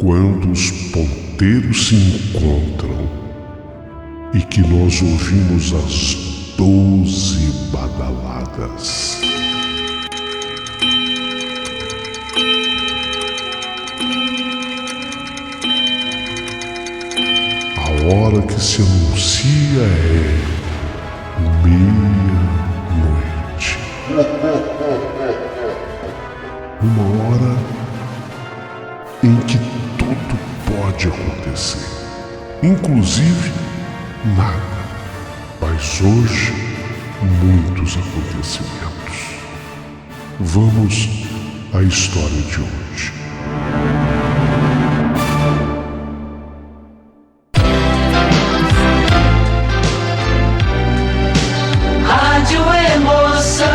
Quando os ponteiros se encontram e que nós ouvimos as 12 badaladas. A hora que se anuncia é meia-noite. Uma hora em que tudo pode acontecer, inclusive nada. Mas hoje, muitos acontecimentos. Vamos à história de hoje. Rádio Emoção.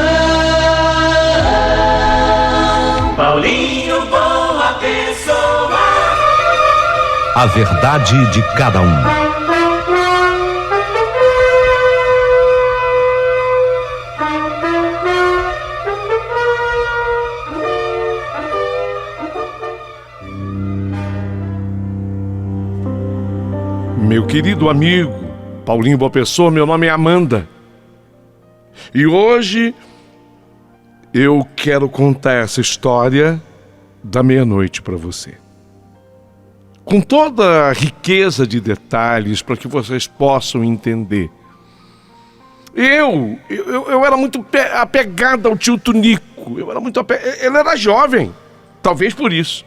Paulinho Boa Pessoa. A verdade de cada um. Meu querido amigo Paulinho Boa Pessoa, meu nome é Amanda. E hoje eu quero contar essa história da meia-noite para você. Com toda a riqueza de detalhes para que vocês possam entender. Eu era muito apegado ao tio Tunico. Ele era jovem, talvez por isso.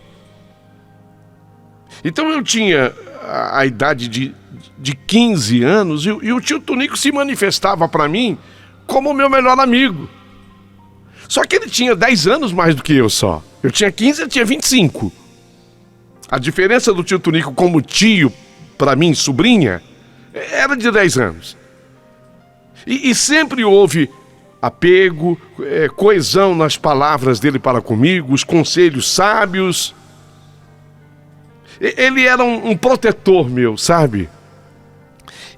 Então eu tinha a idade de 15 anos e o tio Tunico se manifestava para mim como o meu melhor amigo. Só que ele tinha 10 anos mais do que eu só. Eu tinha 15 e ele tinha 25. A diferença do tio Tunico como tio, para mim, sobrinha, era de 10 anos. E sempre houve apego, coesão nas palavras dele para comigo, os conselhos sábios. Ele era um protetor meu, sabe?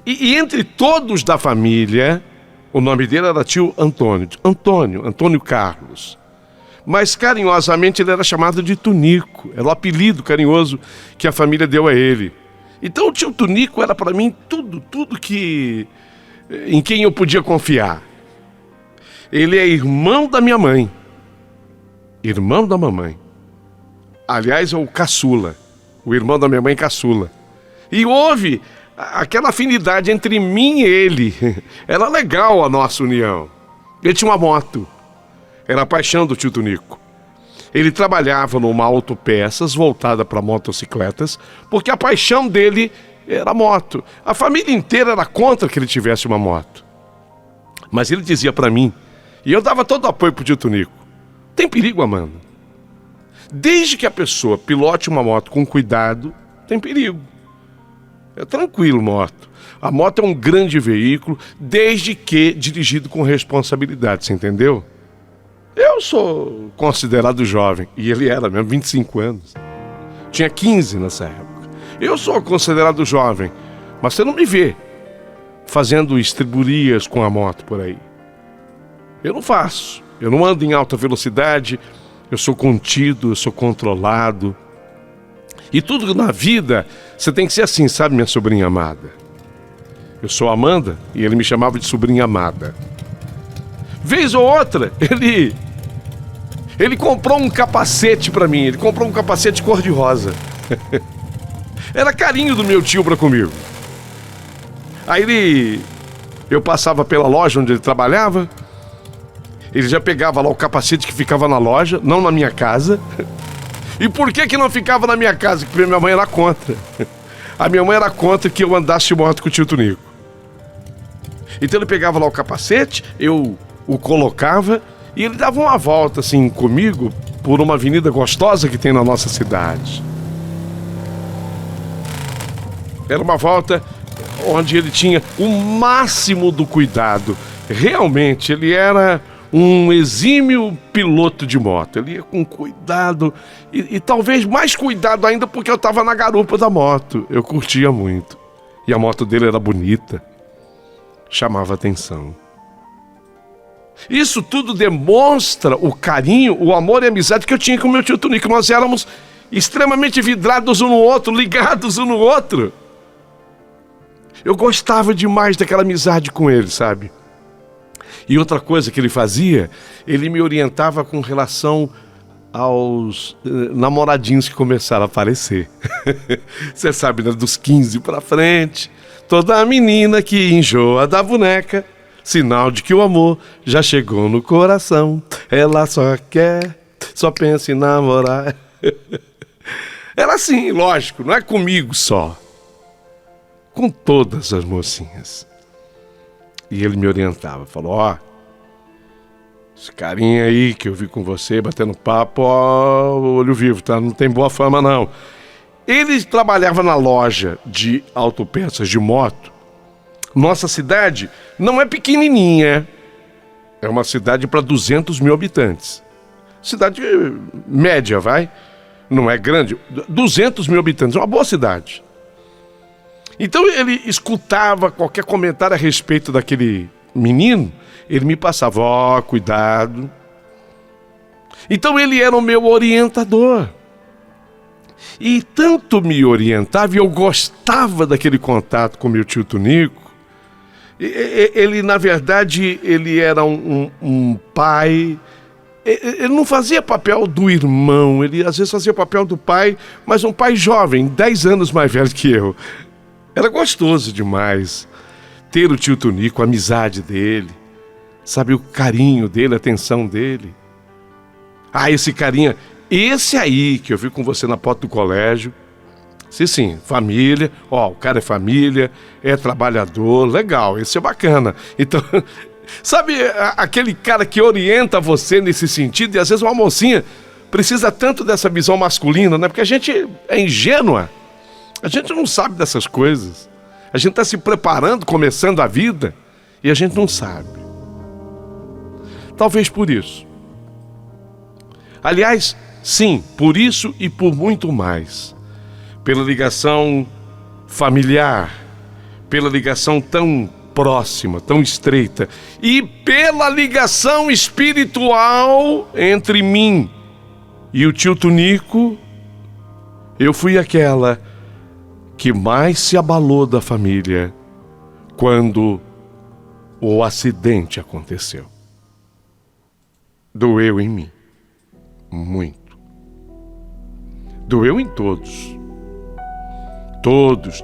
E entre todos da família, o nome dele era tio Antônio Carlos. Mas carinhosamente ele era chamado de Tunico. Era o apelido carinhoso que a família deu a ele. Então o tio Tunico era para mim tudo em quem eu podia confiar. Ele é irmão da minha mãe. Irmão da mamãe. Aliás, é o caçula. O irmão da minha mãe caçula. E houve aquela afinidade entre mim e ele. Era legal a nossa união. Ele tinha uma moto. Era a paixão do tio Tunico. Ele trabalhava numa autopeças voltada para motocicletas, porque a paixão dele era moto. A família inteira era contra que ele tivesse uma moto. Mas ele dizia para mim, e eu dava todo o apoio pro tio Tunico: tem perigo, Amanda? Desde que a pessoa pilote uma moto com cuidado, tem perigo. É tranquilo, moto. A moto é um grande veículo, desde que dirigido com responsabilidade, você entendeu? Eu sou considerado jovem, e ele era mesmo, 25 anos. Tinha 15 nessa época. Eu sou considerado jovem, mas você não me vê fazendo estriburias com a moto por aí. Eu não faço. Eu não ando em alta velocidade. Eu sou contido, eu sou controlado. E tudo na vida, você tem que ser assim, sabe, minha sobrinha amada? Eu sou Amanda e ele me chamava de sobrinha amada. Vez ou outra, ele comprou um capacete pra mim. Ele comprou um capacete cor-de-rosa. Era carinho do meu tio pra comigo. Aí eu passava pela loja onde ele trabalhava. Ele já pegava lá o capacete que ficava na loja, não na minha casa. E por que não ficava na minha casa? Porque minha mãe era contra. A minha mãe era contra que eu andasse de moto com o tio Tunico. Então ele pegava lá o capacete, eu o colocava e ele dava uma volta assim comigo por uma avenida gostosa que tem na nossa cidade. Era uma volta onde ele tinha o máximo do cuidado. Realmente, ele era um exímio piloto de moto. Ele ia com cuidado e talvez mais cuidado ainda porque eu estava na garupa da moto. Eu curtia muito. E a moto dele era bonita. Chamava atenção. Isso tudo demonstra o carinho, o amor e a amizade que eu tinha com o meu tio Tunico. Nós éramos extremamente vidrados um no outro, ligados um no outro. Eu gostava demais daquela amizade com ele, sabe? E outra coisa que ele fazia, ele me orientava com relação aos namoradinhos que começaram a aparecer. Você sabe, né? Dos 15 pra frente, toda menina que enjoa da boneca, sinal de que o amor já chegou no coração. Ela só pensa em namorar. Era assim, lógico, não é comigo só. Com todas as mocinhas. E ele me orientava, falou, ó, esse carinha aí que eu vi com você, batendo papo, ó, olho vivo, tá? Não tem boa fama, não. Ele trabalhava na loja de autopeças de moto. Nossa cidade não é pequenininha, é uma cidade para 200 mil habitantes. Cidade média, vai? Não é grande, 200 mil habitantes, é uma boa cidade. Então ele escutava qualquer comentário a respeito daquele menino, ele me passava, ó, cuidado. Então ele era o meu orientador. E tanto me orientava, e eu gostava daquele contato com meu tio Tunico. Ele, na verdade, ele era um pai. Ele não fazia papel do irmão, ele às vezes fazia papel do pai, mas um pai jovem, 10 anos mais velho que eu. Era gostoso demais ter o tio Tunico, a amizade dele, sabe, o carinho dele, a atenção dele. Ah, esse carinha, esse aí que eu vi com você na porta do colégio, sim, família, ó, o cara é família, é trabalhador, legal, esse é bacana. Então, sabe, aquele cara que orienta você nesse sentido, e às vezes uma mocinha precisa tanto dessa visão masculina, né? Porque a gente é ingênua. A gente não sabe dessas coisas. A gente está se preparando, começando a vida, e a gente não sabe. Talvez por isso. Aliás, sim, por isso e por muito mais. Pela ligação familiar, pela ligação tão próxima, tão estreita, e pela ligação espiritual entre mim e o tio Tunico, eu fui aquela que mais se abalou da família quando o acidente aconteceu. Doeu em mim, muito. Doeu em todos. Todos.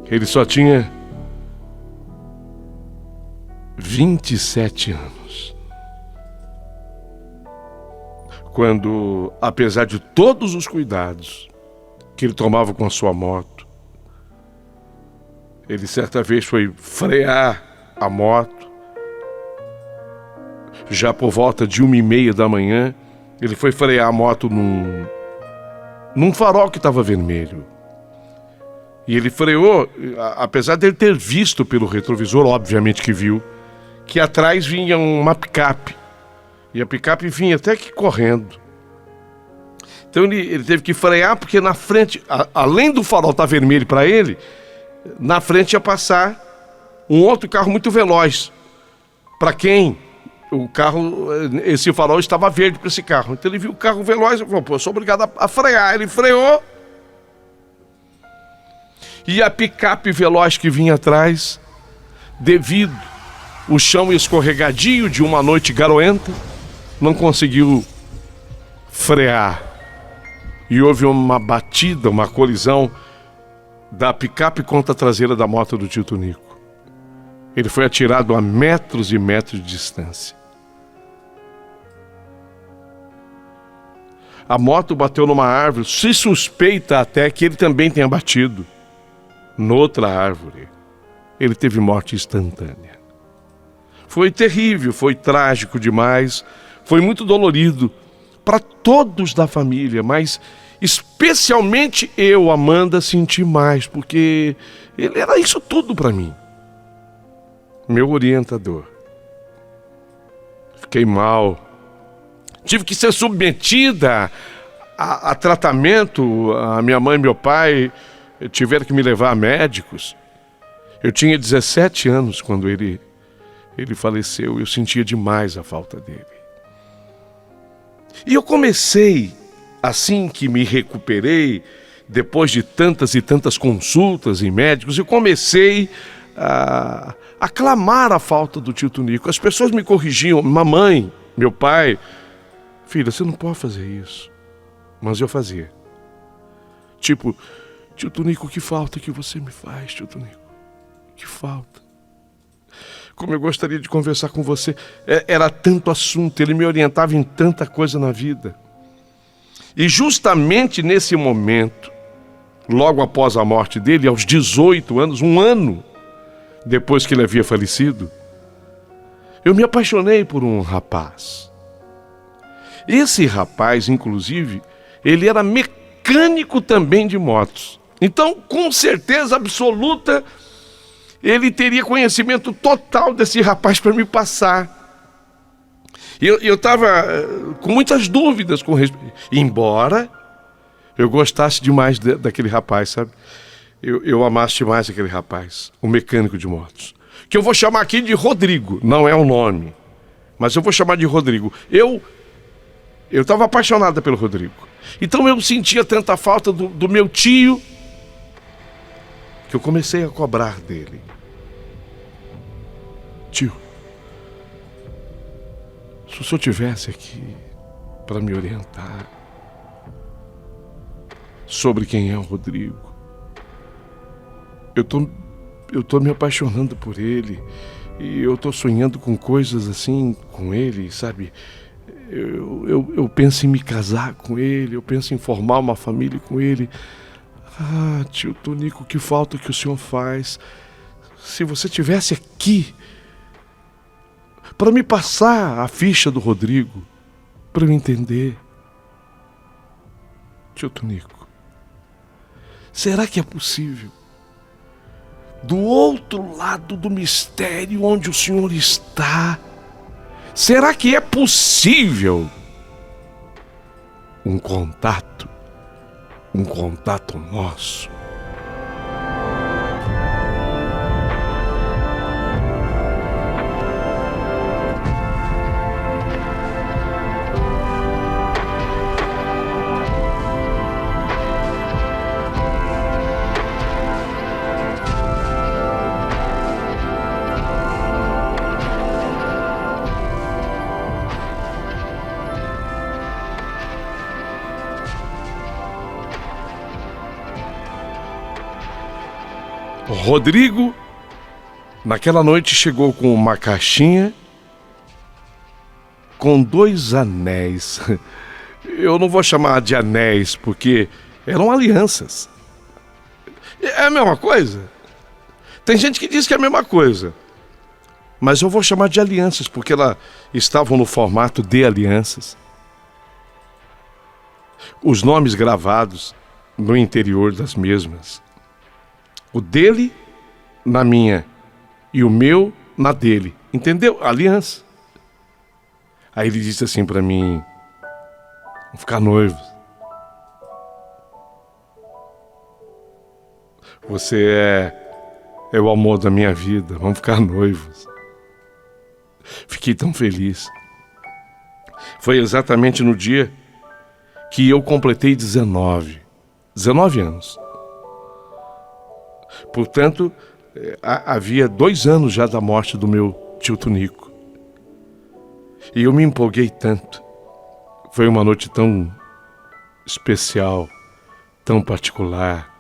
Ele só tinha 27 anos. Quando, apesar de todos os cuidados que ele tomava com a sua moto, ele certa vez foi frear a moto, já por volta de 1h30 da manhã, ele foi frear a moto num farol que estava vermelho. E ele freou, apesar de ele ter visto pelo retrovisor, obviamente que viu, que atrás vinha uma picape. E a picape vinha até que correndo. Então ele teve que frear, porque na frente, além do farol estar vermelho para ele, na frente ia passar um outro carro muito veloz. Para quem o carro, esse farol estava verde para esse carro. Então ele viu o carro veloz e falou, pô, eu sou obrigado a frear. Ele freou. E a picape veloz que vinha atrás, devido ao chão escorregadio de uma noite garoenta, não conseguiu frear. E houve uma batida, uma colisão da picape contra a traseira da moto do tio Tunico. Ele foi atirado a metros e metros de distância. A moto bateu numa árvore, se suspeita até que ele também tenha batido noutra árvore. Ele teve morte instantânea. Foi terrível, foi trágico demais, foi muito dolorido para todos da família, mas especialmente eu, Amanda, senti mais, porque ele era isso tudo para mim. Meu orientador. Fiquei mal. Tive que ser submetida a tratamento. A minha mãe e meu pai tiveram que me levar a médicos. Eu tinha 17 anos quando ele faleceu. Eu sentia demais a falta dele. E eu comecei, assim que me recuperei, depois de tantas e tantas consultas em médicos, eu comecei a clamar a falta do tio Tunico. As pessoas me corrigiam, mamãe, meu pai, filha, você não pode fazer isso. Mas eu fazia. Tipo, tio Tunico, que falta que você me faz, tio Tunico? Que falta. Como eu gostaria de conversar com você. Era tanto assunto, ele me orientava em tanta coisa na vida. E justamente nesse momento, logo após a morte dele, aos 18 anos, um ano depois que ele havia falecido, eu me apaixonei por um rapaz. Esse rapaz, inclusive, ele era mecânico também de motos. Então, com certeza absoluta, ele teria conhecimento total desse rapaz para me passar. Eu estava com muitas dúvidas com respeito. Embora eu gostasse demais daquele rapaz, sabe? Eu amasse demais aquele rapaz, o mecânico de motos. Que eu vou chamar aqui de Rodrigo, não é o nome. Mas eu vou chamar de Rodrigo. Eu estava apaixonada pelo Rodrigo. Então eu sentia tanta falta do meu tio, que eu comecei a cobrar dele. Tio, se o senhor estivesse aqui para me orientar sobre quem é o Rodrigo, eu tô me apaixonando por ele e eu tô sonhando com coisas assim com ele, sabe? Eu penso em me casar com ele, eu penso em formar uma família com ele. Ah, tio Tunico, que falta que o senhor faz. Se você estivesse aqui para me passar a ficha do Rodrigo, para eu entender. Tio Tunico, será que é possível? Do outro lado do mistério onde o senhor está, será que é possível um contato nosso? Rodrigo, naquela noite, chegou com uma caixinha com 2 anéis. Eu não vou chamar de anéis, porque eram alianças. É a mesma coisa? Tem gente que diz que é a mesma coisa. Mas eu vou chamar de alianças, porque elas estavam no formato de alianças. Os nomes gravados no interior das mesmas. O dele na minha e o meu na dele. Entendeu? Aliança. Aí ele disse assim pra mim: vamos ficar noivos. Você é o amor da minha vida. Vamos ficar noivos. Fiquei tão feliz. Foi exatamente no dia que eu completei 19 anos. Portanto, havia 2 anos já da morte do meu tio Tunico. E eu me empolguei tanto. Foi uma noite tão especial, tão particular.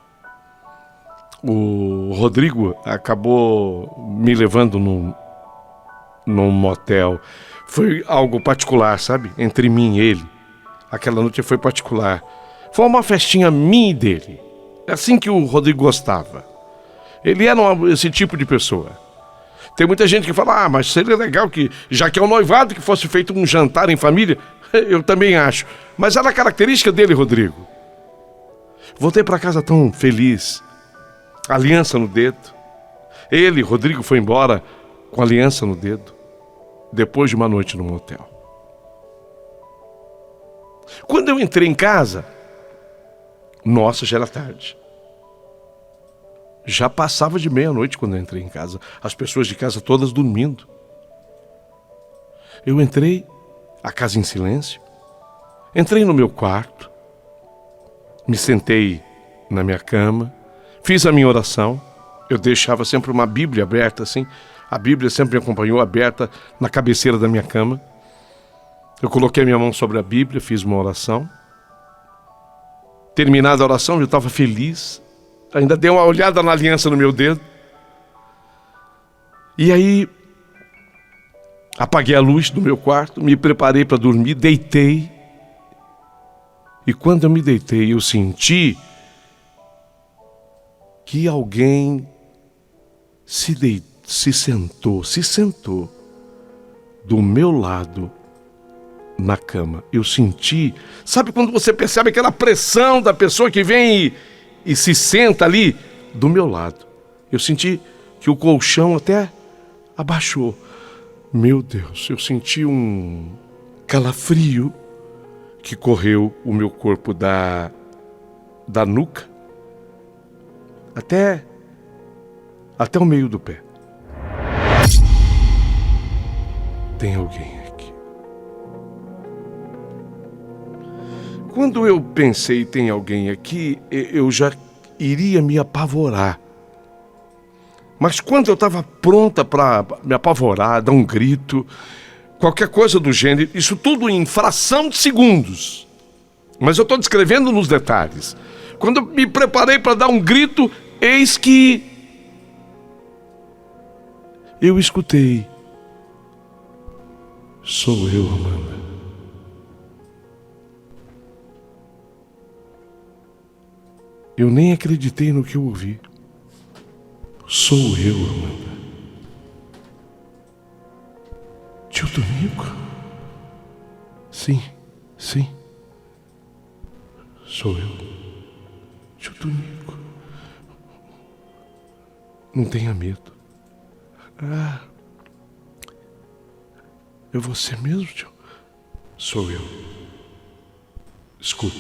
O Rodrigo acabou me levando num motel. Foi algo particular, sabe? Entre mim e ele. Aquela noite foi particular. Foi uma festinha minha e dele. É assim que o Rodrigo gostava. Ele era esse tipo de pessoa. Tem muita gente que fala: mas seria legal que, já que é um noivado, que fosse feito um jantar em família. Eu também acho. Mas era a característica dele, Rodrigo. Voltei para casa tão feliz. Aliança no dedo. Ele, Rodrigo, foi embora com aliança no dedo. Depois de uma noite no motel. Quando eu entrei em casa, nossa, já era tarde. Já passava de meia-noite quando eu entrei em casa. As pessoas de casa todas dormindo. Eu entrei, a casa em silêncio. Entrei no meu quarto, me sentei na minha cama, fiz a minha oração. Eu deixava sempre uma Bíblia aberta assim. A Bíblia sempre me acompanhou aberta na cabeceira da minha cama. Eu coloquei minha mão sobre a Bíblia, fiz uma oração. Terminada a oração, eu estava feliz. Ainda dei uma olhada na aliança no meu dedo. E aí, apaguei a luz do meu quarto, me preparei para dormir, deitei. E quando eu me deitei, eu senti que alguém se sentou do meu lado na cama. Eu senti, sabe quando você percebe aquela pressão da pessoa que vem e se senta ali do meu lado? Eu senti que o colchão até abaixou. Meu Deus, eu senti um calafrio que correu o meu corpo da nuca até o meio do pé. Tem alguém aqui. Quando eu pensei tem alguém aqui, eu já iria me apavorar. Mas quando eu estava pronta para me apavorar, dar um grito, qualquer coisa do gênero, isso tudo em fração de segundos. Mas eu estou descrevendo nos detalhes. Quando eu me preparei para dar um grito, eis que eu escutei: sou eu, Amanda. Eu nem acreditei no que eu ouvi. Sou eu, Amanda. Tio Tonico? Sim. Sou eu. Tio Tonico. Não tenha medo. Ah, é você mesmo, tio? Sou eu. Escuta.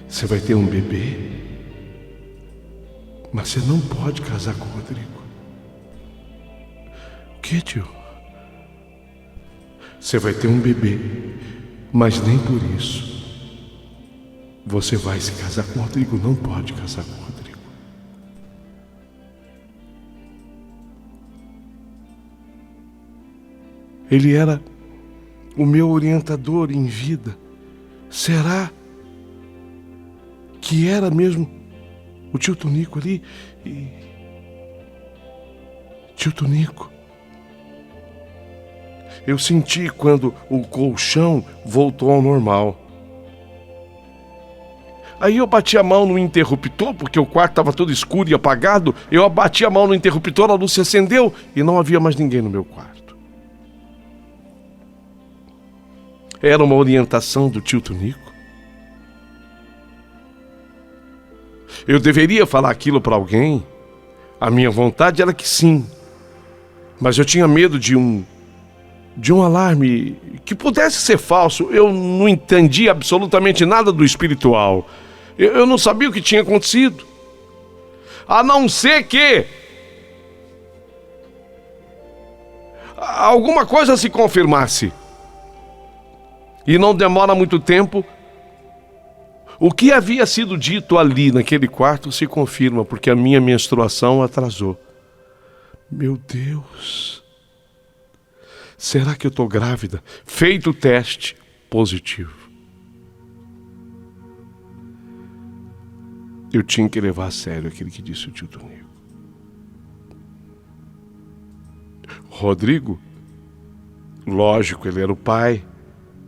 Você vai ter um bebê, mas você não pode casar com o Rodrigo. O que, tio? Você vai ter um bebê, mas nem por isso você vai se casar com o Rodrigo. Não pode casar com o Rodrigo. Ele era o meu orientador em vida. Será que era mesmo o tio Tonico ali? Tio Tonico. Eu senti quando o colchão voltou ao normal. Aí eu bati a mão no interruptor, porque o quarto estava todo escuro e apagado. Eu bati a mão no interruptor, a luz se acendeu e não havia mais ninguém no meu quarto. Era uma orientação do tio Tonico. Eu deveria falar aquilo para alguém? A minha vontade era que sim. Mas eu tinha medo de um alarme que pudesse ser falso. Eu não entendi absolutamente nada do espiritual. Eu não sabia o que tinha acontecido. A não ser que alguma coisa se confirmasse. E não demora muito tempo. O que havia sido dito ali naquele quarto se confirma, porque a minha menstruação atrasou. Meu Deus! Será que eu estou grávida? Feito o teste, positivo. Eu tinha que levar a sério aquilo que disse o tio Tonico. Rodrigo, lógico, ele era o pai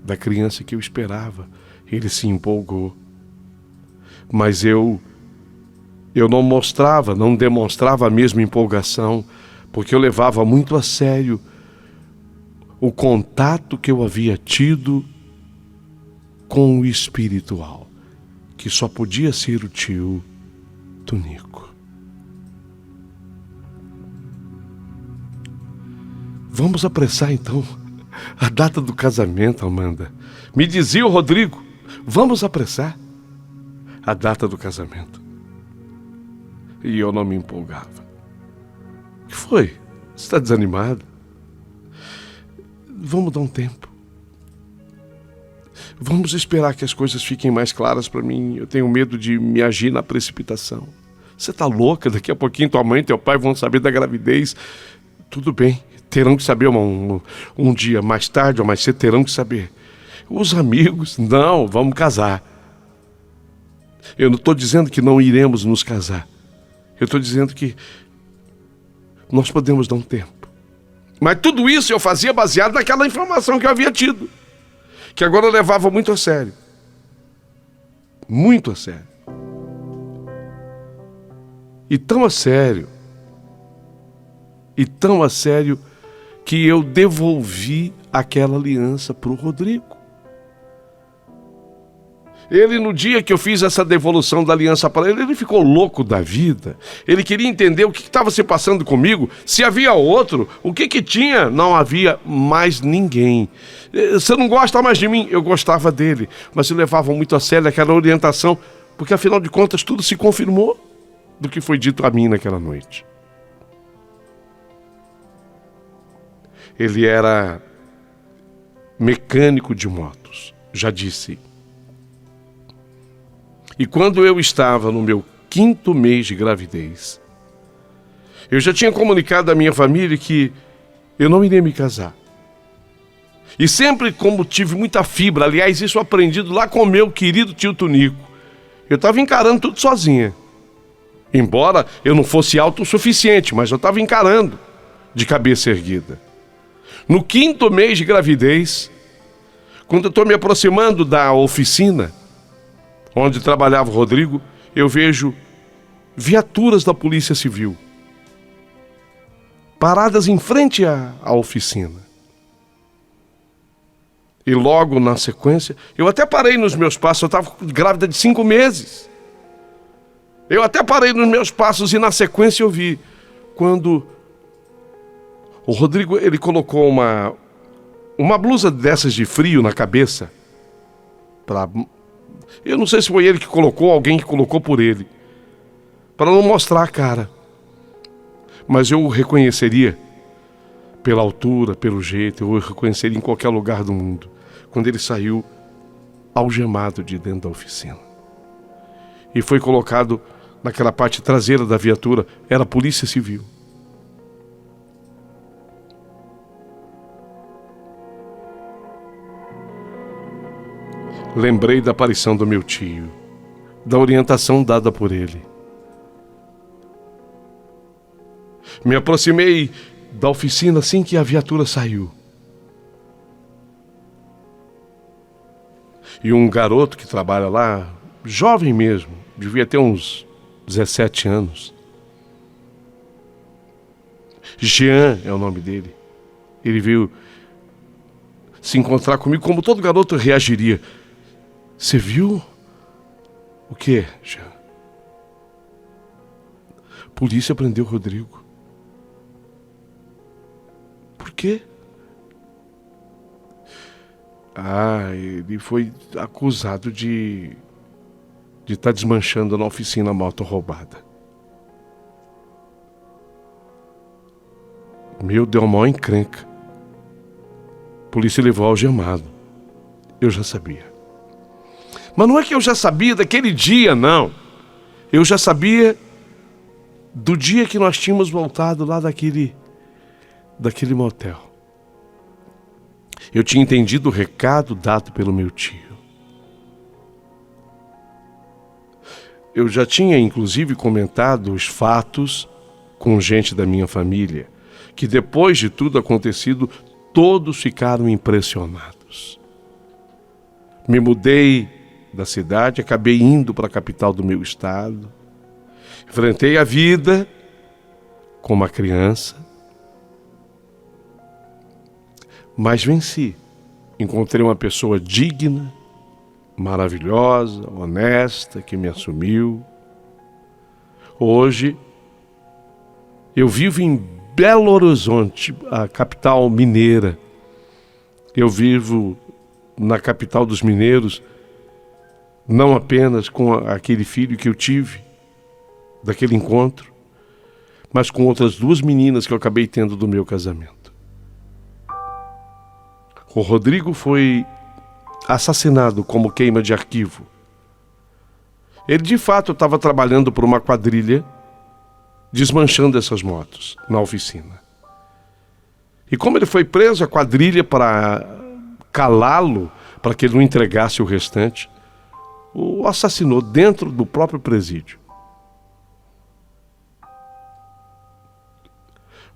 da criança que eu esperava. Ele se empolgou. Mas eu não demonstrava a mesma empolgação, porque eu levava muito a sério o contato que eu havia tido com o espiritual, que só podia ser o tio Tonico. Vamos apressar então a data do casamento, Amanda. Me dizia o Rodrigo, vamos apressar a data do casamento. E eu não me empolgava. O que foi? Você está desanimado? Vamos dar um tempo. Vamos esperar que as coisas fiquem mais claras para mim. Eu tenho medo de me agir na precipitação. Você está louca? Daqui a pouquinho tua mãe e teu pai vão saber da gravidez. Tudo bem, terão que saber um dia mais tarde ou mais cedo, terão que saber. Os amigos, não, vamos casar. Eu não estou dizendo que não iremos nos casar. Eu estou dizendo que nós podemos dar um tempo. Mas tudo isso eu fazia baseado naquela informação que eu havia tido, que agora eu levava muito a sério. Muito a sério. E tão a sério, que eu devolvi aquela aliança para o Rodrigo. Ele, no dia que eu fiz essa devolução da aliança para ele, ele ficou louco da vida. Ele queria entender o que estava se passando comigo, se havia outro, o que tinha. Não havia mais ninguém. Você não gosta mais de mim? Eu gostava dele, mas eu levava muito a sério aquela orientação, porque afinal de contas tudo se confirmou do que foi dito a mim naquela noite. Ele era mecânico de motos, já disse. E quando eu estava no meu 5º mês de gravidez, eu já tinha comunicado à minha família que eu não iria me casar. E sempre, como tive muita fibra, aliás, isso aprendido lá com o meu querido tio Tonico, eu estava encarando tudo sozinha. Embora eu não fosse autossuficiente, mas eu estava encarando de cabeça erguida. No 5º mês de gravidez, quando eu estou me aproximando da oficina onde trabalhava o Rodrigo, eu vejo viaturas da Polícia Civil paradas em frente à oficina. E logo na sequência, eu até parei nos meus passos, eu estava grávida de 5 meses. Eu até parei nos meus passos e na sequência eu vi quando o Rodrigo, ele colocou uma blusa dessas de frio na cabeça. Eu não sei se foi ele que colocou, alguém que colocou por ele, para não mostrar a cara. Mas eu o reconheceria pela altura, pelo jeito, eu o reconheceria em qualquer lugar do mundo, quando ele saiu algemado de dentro da oficina. E foi colocado naquela parte traseira da viatura, era a Polícia Civil. Lembrei da aparição do meu tio, da orientação dada por ele. Me aproximei da oficina assim que a viatura saiu. E um garoto que trabalha lá, jovem mesmo, devia ter uns 17 anos. Jean é o nome dele. Ele veio se encontrar comigo como todo garoto reagiria. Você viu? O quê, Jean? Polícia prendeu o Rodrigo. Por quê? Ele foi acusado de estar desmanchando na oficina a moto roubada. Deu uma maior encrenca. A polícia levou algemado. Eu já sabia. Mas não é que eu já sabia daquele dia, não. Eu já sabia do dia que nós tínhamos voltado lá daquele motel. Eu tinha entendido o recado dado pelo meu tio. Eu já tinha, inclusive, comentado os fatos com gente da minha família, que depois de tudo acontecido, todos ficaram impressionados. Me mudei da cidade, acabei indo para a capital do meu estado. Enfrentei a vida como uma criança, mas venci. Encontrei uma pessoa digna, maravilhosa, honesta, que me assumiu. Hoje, eu vivo em Belo Horizonte, a capital mineira. Eu vivo na capital dos mineiros, não apenas com aquele filho que eu tive, daquele encontro, mas com outras 2 meninas que eu acabei tendo do meu casamento. O Rodrigo foi assassinado como queima de arquivo. Ele de fato estava trabalhando por uma quadrilha, desmanchando essas motos na oficina. E como ele foi preso, a quadrilha, para calá-lo, para que ele não entregasse o restante, o assassinou dentro do próprio presídio.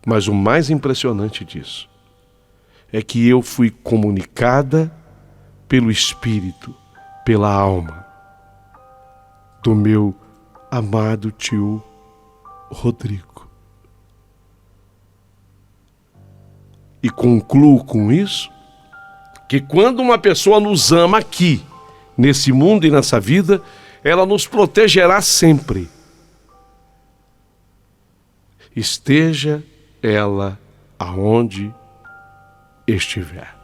Mas o mais impressionante disso é que eu fui comunicada pelo Espírito, pela alma do meu amado tio Rodrigo. E concluo com isso que quando uma pessoa nos ama aqui, nesse mundo e nessa vida, ela nos protegerá sempre. Esteja ela aonde estiver.